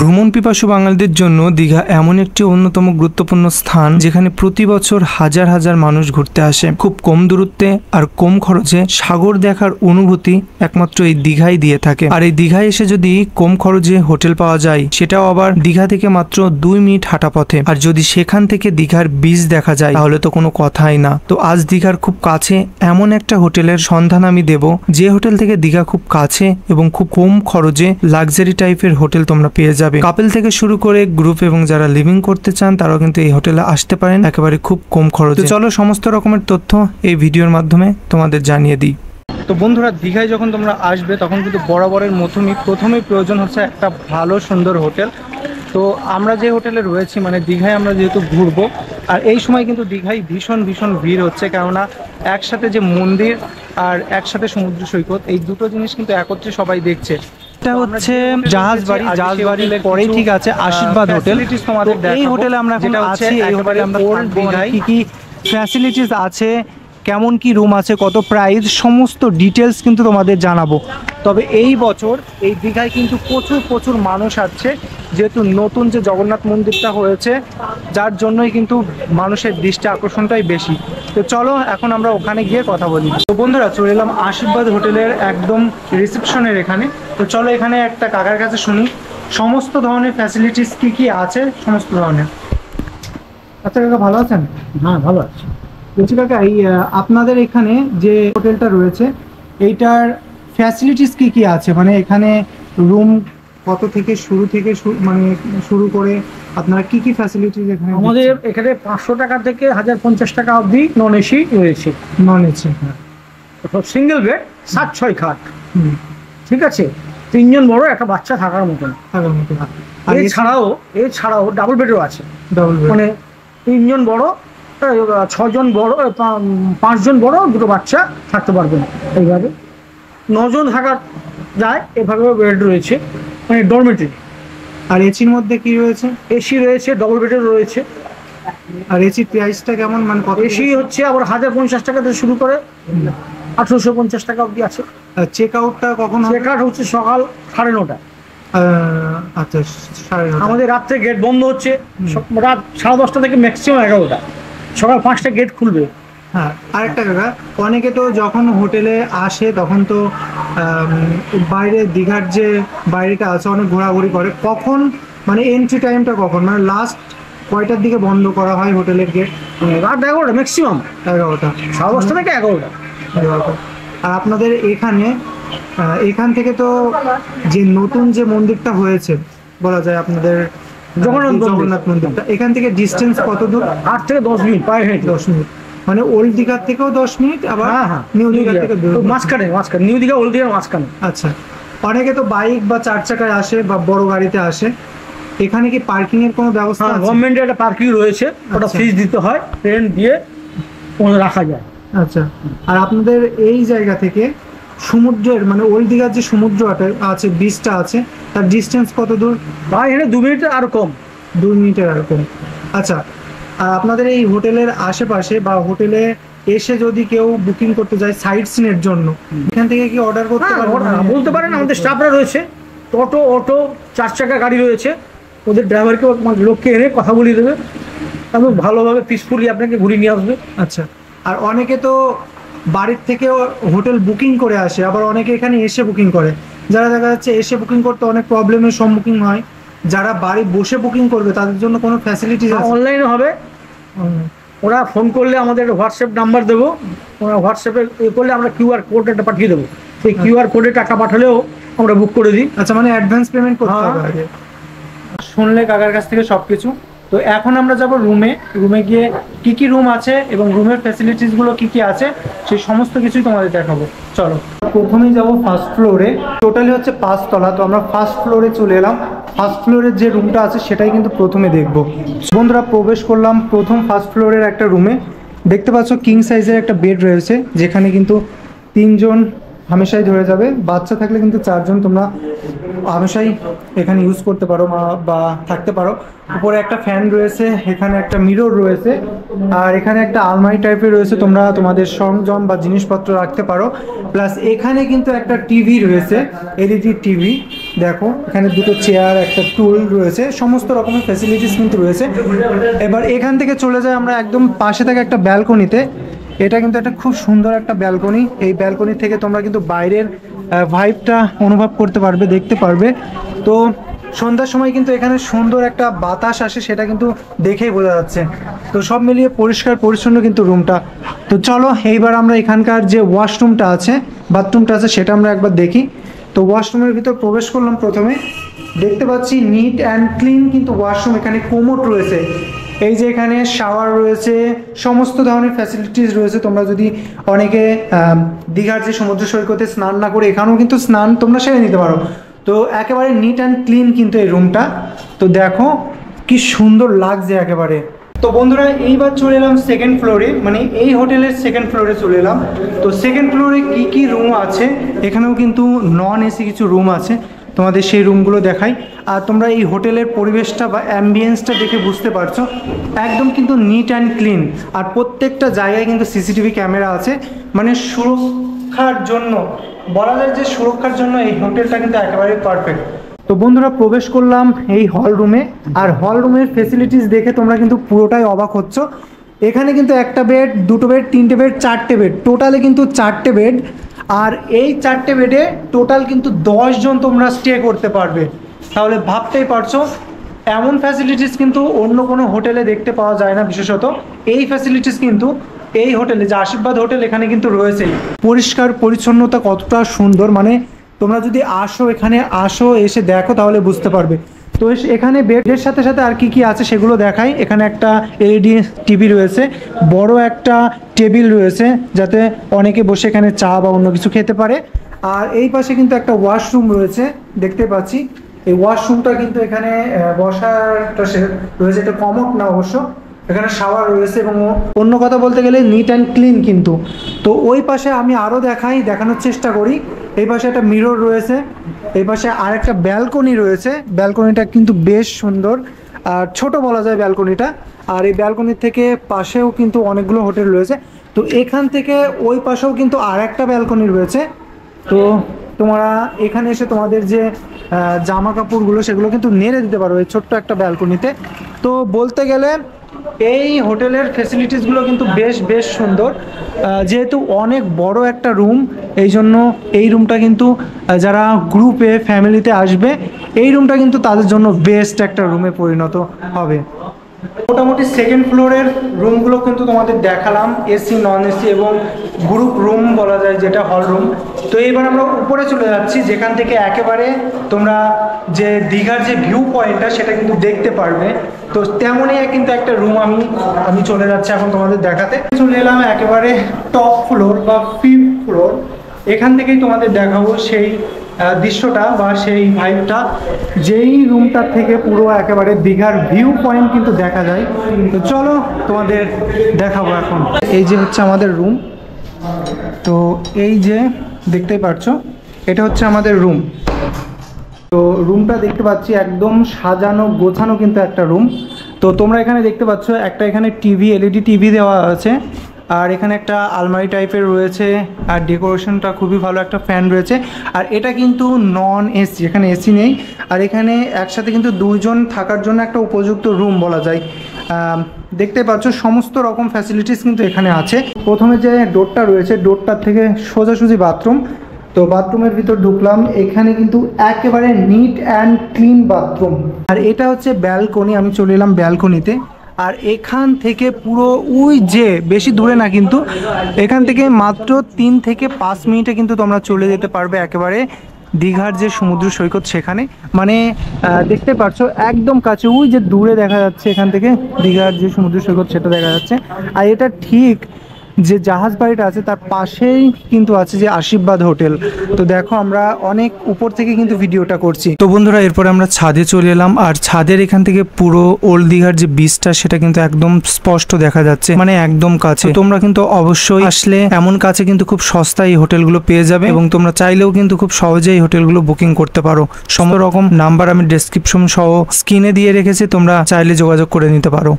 ভ্রমণ পিপাসু বাঙালিদের জন্য দীঘা এমন একটি অন্যতম গুরুত্বপূর্ণ স্থান যেখানে প্রতি বছর হাজার হাজার মানুষ ঘুরতে আসে। খুব কম দূরত্বে আর কম খরচে সাগর দেখার অনুভূতি একমাত্র এই দীঘাই দিয়ে থাকে। আর এই দীঘায় এসে যদি কম খরচে হোটেল পাওয়া যায়, সেটাও আবার দীঘা থেকে মাত্র 2 মিনিট হাঁটা পথে, আর যদি সেখান থেকে দীঘার বীচ দেখা যায় তাহলে তো কোনো কথাই না। তো আজ দীঘার খুব কাছে এমন একটা হোটেলের সন্ধান আমি দেব, যে হোটেল থেকে দীঘা খুব কাছে এবং খুব কম খরচে লাক্সারি টাইপের হোটেল তোমরা পেয়ে যাবে। কাপল থেকে শুরু করে গ্রুপ এবং যারা লিভিং করতে চান তারাও কিন্তু এই হোটেলে আসতে পারেন একেবারে খুব কম খরচে। চলো সমস্ত রকমের তথ্য এই ভিডিওর মাধ্যমে তোমাদের জানিয়ে দিই। তো বন্ধুরা, দীঘায় যখন তোমরা আসবে তখন কিন্তু বরাবরের মতনই প্রথমেই প্রয়োজন হচ্ছে একটা ভালো সুন্দর হোটেল। তো আমরা যে হোটেলে রয়েছি, মানে দীঘায় আমরা যেহেতু ঘুরবো, আর এই সময় কিন্তু দীঘায় ভীষণ ভীষণ ভিড় হচ্ছে, কেননা একসাথে যে মন্দির আর একসাথে সমুদ্র সৈকত, এই দুটো জিনিস কিন্তু একত্রে সবাই দেখছে। এটা হচ্ছে জাহাজবাড়ির পরেই ঠিক আছে আশীর্বাদ হোটেল। তোমাদের এই হোটেলে আমরা এখন আছি। এই হোটেলে আমরা দীঘায় কি কি ফ্যাসিলিটিস আছে, কেমন কি রুম আছে, কত প্রাইস, সমস্ত ডিটেলস কিন্তু তোমাদের জানাবো। তবে এই বছর এই দীঘায় কিন্তু প্রচুর মানুষ আসছে, যেহেতু নতুন যে জগন্নাথ মন্দিরটা হয়েছে, যার জন্যই কিন্তু মানুষের দৃষ্টি আকর্ষণটাই বেশি। তো চলো এখন আমরা ওখানে গিয়ে কথা বলি। তো বন্ধুরা, চলে এলাম আশীর্বাদ হোটেলের একদম রিসেপশনের এখানে। তো চলো এখানে একটা কাকার কাছে শুনি সমস্ত ধরনের ফ্যাসিলিটিস কি কি আছে, সমস্ত ধরনের। আচ্ছা কাকা, ভালো আছেন? হ্যাঁ, ভালো আছে। বলছি কাকা, এই আপনাদের এখানে যে হোটেলটা রয়েছে এইটার ফ্যাসিলিটিস কি কি আছে, মানে এখানে রুম কত থেকে শুরু করে আপনারা কি কি ফ্যাসিলিটিস এখানে? আমাদের এখানে 500 টাকা থেকে 1050 টাকা অবধি নন এসি রয়েছে। নন এসি, সিঙ্গেল বেড, 7-6 খাট। ঠিক আছে, 3 জন বড়, একটা বাচ্চা থাকার মতন। আর এছাড়াও ডাবল বেডও আছে। ডাবল বেড মানে 3 জন বড়, 6 জন বড়, 5 জন বড়, 2 বাচ্চা থাকতে পারবেন। এইভাবে 9 জন থাকা যায়, এভাবে বেড রয়েছে, মানে ডরমেটরি। আর এসির মধ্যে কি রয়েছে? এসি রয়েছে, ডবল বেডের রয়েছে। আর এসির প্রাইসটা কেমন, মানে কত? এসি হচ্ছে আবার 1050 টাকা থেকে শুরু করে 1850 টাকা অবধি আছে। চেক আউটটা কখন? চেক আউট হচ্ছে সকাল 9:30। আচ্ছা, 9:30। আমাদের রাত্রে গেট বন্ধ হচ্ছে রাত 10:30 থেকে ম্যাক্সিমাম 11টা। সকাল 5টায় গেট খুলবে। হ্যাঁ, আরেকটা কাকা, অনেকে তো যখন হোটেলে আসে তখন তো বাইরে দীঘার যে বাইরেটা আছে অনেক ঘোরাঘুরি করে, কখন মানে এন্ট্রি টাইমটা কখন, মানে লাস্ট কয়টার দিকে বন্ধ করা হয় হোটেলের গেট? রাত 11টা, ম্যাক্সিমাম 11টা, 10:30 থেকে 11টা। আর আপনাদের এখান থেকে তো যে নতুন যে মন্দিরটা হয়েছে বলা যায় আপনাদের জগন্নাথ মন্দিরটা, এখান থেকে ডিস্টেন্স কত দূর? 8 থেকে 10 মিনিট পায়ে হেঁটে। 10 মিনিট, মানে ওল্ড দীঘার থেকেও 10 মিনিট, আবার নিউ দীঘার থেকে মাঝখানে নিউ দীঘা ওল্ড দীঘার মাঝখানে। আচ্ছা, অনেকে তো বাইক বা 4 চাকায় আসে বা বড় গাড়িতে আসে, এখানে কি পার্কিং এর কোনো ব্যবস্থা আছে? গভর্নমেন্টের একটা পার্কিং রয়েছে, ওটা ফিস দিতে হয়, রেন্ট দিয়ে ওখানে রাখা যায়। আচ্ছা, আর আপনাদের এই জায়গা থেকে সমুদ্রের মানে ওল্ড দীঘার যে সমুদ্রটা আছে, বিচটা আছে, তার ডিস্টেন্স কত দূর? ভাই এখানে 2 মিনিটের আর কম। 2 মিনিটের আর কম। আচ্ছা, আর আপনাদের এই হোটেলের আশেপাশে বা হোটেলে এসে যদি কেউ বুকিং করতে যায় সাইট সিনের জন্য, এখান থেকে কি অর্ডার করতে পারবেন? বলতে পারেন, আমাদের স্টাফরা রয়েছে, অটো 4 চাকা গাড়ি রয়েছে, ওদের ড্রাইভারকে লোককে এনে কথা বলিয়ে দেবে, তারপর ভালোভাবে পিসফুলি আপনাকে ঘুরিয়ে নিয়ে আসবে। আচ্ছা, আর অনেকে তো বাড়ির থেকেও হোটেল বুকিং করে আসে, আবার অনেকে এখানে এসে বুকিং করে। যারা দেখা যাচ্ছে এসে বুকিং করতে অনেক প্রবলেমের সম্মুখীন হয়, যারা বাড়ি বসে বুকিং করবে তাদের জন্য কোনো ফ্যাসিলিটিস আছে? অনলাইনে হবে, ওরা ফোন করলে আমাদের একটা হোয়াটসঅ্যাপ নাম্বার দেবো, ওরা হোয়াটসঅ্যাপে করলে আমরা কিউআর কোড একটা পাঠিয়ে দেবো, সেই কিউআর কোডে টাকা পাঠালেও আমরা বুক করে দিই। আচ্ছা, মানে অ্যাডভান্স পেমেন্ট করতে হবে আগে। শুনলে কাকার কাছ থেকে সবকিছু। তো এখন আমরা যাব রুমে গিয়ে কি কি রুম আছে এবং রুমের ফ্যাসিলিটিসগুলো কি কি আছে সেই সমস্ত কিছুই তোমাদের দেখাবো। চলো, প্রথমেই যাব ফার্স্ট ফ্লোরে। টোটালি হচ্ছে 5 তলা। তো আমরা ফার্স্ট ফ্লোরে চলে এলাম। ফার্স্ট ফ্লোরের যে রুমটা আছে সেটাই কিন্তু প্রথমে দেখবো। বন্ধুরা, প্রবেশ করলাম প্রথম ফার্স্ট ফ্লোরের একটা রুমে। দেখতে পাচ্ছ কিং সাইজের একটা বেড রয়েছে, যেখানে কিন্তু 3 জন হামেশাই ধরে যাবে। বাচ্চা থাকলে কিন্তু 4 জন তোমরা হামেশাই এখানে ইউজ করতে পারো বা থাকতে পারো। উপরে একটা ফ্যান রয়েছে, এখানে একটা মিরর রয়েছে, আর এখানে একটা আলমারি টাইপের রয়েছে, তোমরা তোমাদের সরঞ্জাম বা জিনিসপত্র রাখতে পারো। প্লাস এখানে কিন্তু একটা টিভি রয়েছে, এলইডি টিভি। দেখো এখানে দুটো চেয়ার, একটা টুল রয়েছে, সমস্ত রকমের ফ্যাসিলিটিস কিন্তু রয়েছে। এবার এখান থেকে চলে যাই আমরা একদম পাশে থাকা একটা ব্যালকনিতে। এটা কিন্তু একটা খুব সুন্দর একটা ব্যালকনি। এই ব্যালকনি থেকে তোমরা কিন্তু বাইরের ভাইবটা অনুভব করতে পারবে, দেখতে পারবে। তো সন্ধ্যার সময় কিন্তু এখানে সুন্দর একটা বাতাস আসে, সেটা কিন্তু দেখেই বোঝা যাচ্ছে। তো সব মিলিয়ে পরিষ্কার পরিচ্ছন্ন কিন্তু রুমটা। তো চলো এইবার আমরা এখানকার যে ওয়াশরুমটা আছে, বাথরুমটা আছে, সেটা আমরা একবার দেখি। তো ওয়াশরুমের ভিতর প্রবেশ করলাম। প্রথমে দেখতে পাচ্ছি নিট অ্যান্ড ক্লিন কিন্তু ওয়াশরুম। এখানে কোমোড রয়েছে, এই যে এখানে শাওয়ার রয়েছে, সমস্ত ধরনের ফ্যাসিলিটিস রয়েছে। তোমরা যদি অনেকে দীঘার যে সমুদ্র সৈকতে স্নান না করে এখানেও কিন্তু স্নান তোমরা সেরে নিতে পারো। তো একেবারে নিট অ্যান্ড ক্লিন কিন্তু এই রুমটা। তো দেখো কি সুন্দর লাগছে একেবারে। তো বন্ধুরা এইবার চলে এলাম সেকেন্ড ফ্লোরে, মানে এই হোটেলের সেকেন্ড ফ্লোরে চলে এলাম। তো সেকেন্ড ফ্লোরে কি কি রুম আছে, এখানেও কিন্তু নন এসি কিছু রুম আছে, তোমাদের সেই রুমগুলো দেখাই। আর তোমরা এই হোটেলের পরিবেশটা বা অ্যাম্বিয়েন্সটা দেখে বুঝতে পারছো একদম কিন্তু নিট অ্যান্ড ক্লিন। আর প্রত্যেকটা জায়গায় কিন্তু সিসিটিভি ক্যামেরা আছে, মানে সুরক্ষার জন্য বলা যায় যে সুরক্ষার জন্য এই হোটেলটা কিন্তু একেবারে পারফেক্ট। তো বন্ধুরা প্রবেশ করলাম এই হল রুমে, আর হল রুমের ফেসিলিটিস দেখে তোমরা কিন্তু পুরোটাই অবাক হচ্ছ। এখানে কিন্তু একটা বেড, দুটো বেড, তিনটে বেড, চারটে বেড, টোটালে কিন্তু 4টে বেড। আর এই 4টে বেডে টোটাল কিন্তু 10 জন তোমরা স্টে করতে পারবে। তাহলে ভাবতেই পারছো এমন ফ্যাসিলিটিস কিন্তু অন্য কোনো হোটেলে দেখতে পাওয়া যায় না। বিশেষত এই ফ্যাসিলিটিস কিন্তু এই হোটেলে, যে আশীর্বাদ হোটেল, এখানে কিন্তু রয়েছেই। পরিষ্কার পরিচ্ছন্নতা কতটা সুন্দর, মানে তোমরা যদি এখানে আসো, এসে দেখো তাহলে বুঝতে পারবে। তো এখানে বেডের সাথে সাথে আর কি কি আছে সেগুলো দেখাই। এখানে একটা এলইডি টিভি রয়েছে, বড় একটা টেবিল রয়েছে যাতে অনেকে বসে এখানে চা বা অন্য কিছু খেতে পারে। আর এই পাশে কিন্তু একটা ওয়াশরুম রয়েছে, দেখতে পাচ্ছি। এই ওয়াশরুমটা কিন্তু এখানে বসারটা রয়েছে, এটা কমোড না অবশ্য। এখানে শাওয়ার রয়েছে এবং অন্য কথা বলতে গেলে নিট অ্যান্ড ক্লিন কিন্তু। তো ওই পাশে আমি আরও দেখানোর চেষ্টা করি। এই পাশে একটা মিরর রয়েছে, এই পাশে আর একটা ব্যালকনি রয়েছে। ব্যালকনিটা কিন্তু বেশ সুন্দর আর ছোট বলা যায় ব্যালকনিটা। আর এই ব্যালকনির থেকে পাশেও কিন্তু অনেকগুলো হোটেল রয়েছে। তো এখান থেকে ওই পাশেও কিন্তু আর একটা ব্যালকনি রয়েছে। তো তোমরা এখানে এসে তোমাদের যে জামা কাপড়গুলো সেগুলো কিন্তু নেড়ে দিতে পারো এই ছোট্ট একটা ব্যালকনিতে। তো বলতে গেলে এই হোটেলের ফেসিলিটিসগুলো কিন্তু বেশ সুন্দর। যেহেতু অনেক বড় একটা রুম, এই জন্য এই রুমটা কিন্তু যারা গ্রুপে ফ্যামিলিতে আসবে, এই রুমটা কিন্তু তাদের জন্য বেস্ট একটা রুমে পরিণত হবে। মোটামুটি সেকেন্ড ফ্লোরের রুমগুলো কিন্তু তোমাদের দেখালাম, এসি, নন এসি এবং গ্রুপ রুম বলা যায় যেটা হল রুম। তো এবার আমরা উপরে চলে যাচ্ছি, যেখান থেকে একেবারে তোমরা যে দীঘার যে ভিউ পয়েন্টটা সেটা কিন্তু দেখতে পারবে। তো তেমনই কিন্তু একটা রুম আমি চলে যাচ্ছি এখন তোমাদের দেখাতে। চলে এলাম একেবারে টপ ফ্লোর বা 5th ফ্লোর। এখান থেকেই তোমাদের দেখাবো সেই দৃশ্যটা বা সেই ভাইবটা, যেই রুমটার থেকে পুরো একেবারে দীঘার ভিউ পয়েন্ট কিন্তু দেখা যায়। তো চলো তোমাদের দেখাবো এখন। এই যে হচ্ছে আমাদের রুম। তো এই যে দেখতেই পাচ্ছ, এটা হচ্ছে আমাদের রুম। তো রুমটা দেখতে পাচ্ছি একদম সাজানো গোছানো কিন্তু একটা রুম। তো তোমরা এখানে দেখতে পাচ্ছ একটা এখানে টিভি, এলইডি টিভি দেওয়া আছে, আর এখানে একটা আলমারি টাইপের রয়েছে, আর ডেকোরেশনটা খুবই ভালো, একটা ফ্যান রয়েছে। আর এটা কিন্তু নন এসি, এখানে এসি নেই। আর এখানে একসাথে কিন্তু 2 জন থাকার জন্য একটা উপযুক্ত রুম বলা যায়। দেখতে পাচ্ছ সমস্ত রকম ফ্যাসিলিটিস কিন্তু এখানে আছে। প্রথমে যে ডোরটা রয়েছে, ডোরটার থেকে সোজাসুজি বাথরুম। তো বাথরুমের ভিতর ঢুকলাম, এখানে কিন্তু একেবারে নিট অ্যান্ড ক্লিন বাথরুম। আর এটা হচ্ছে ব্যালকনি, আমি চলে এলাম ব্যালকনিতে। আর এখান থেকে পুরো ওই যে বেশি দূরে না, কিন্তু এখান থেকে মাত্র 3 থেকে 5 মিনিটে কিন্তু তোমরা চলে যেতে পারবে একেবারে দীঘার যে সমুদ্র সৈকত সেখানে। মানে দেখতে পাচ্ছ একদম কাছে, ওই যে দূরে দেখা যাচ্ছে এখান থেকে দীঘার যে সমুদ্র সৈকত সেটা দেখা যাচ্ছে। আর এটা ঠিক যে জাহাজ বাড়িটা আছে তার পাশেই কিন্তু আছে যে আশীর্বাদ হোটেল। তো দেখো আমরা অনেক উপর থেকে কিন্তু ভিডিওটা করছি। তো বন্ধুরা এরপরে আমরা ছাদে চলে এলাম, আর ছাদের এখান থেকে পুরো ওল্ড দীঘার যে বিচটা সেটা কিন্তু একদম স্পষ্ট দেখা যাচ্ছে, মানে একদম কাছে। তোমরা কিন্তু অবশ্যই আসলে এমন কাছে কিন্তু খুব সস্তায় এই হোটেলগুলো পেয়ে যাবে, এবং তোমরা চাইলেও কিন্তু খুব সহজেই হোটেলগুলো বুকিং করতে পারো। সমস্ত রকম নাম্বার আমি ডেসক্রিপশন সহ স্ক্রিনে দিয়ে রেখেছি, তোমরা চাইলে যোগাযোগ করে নিতে পারো।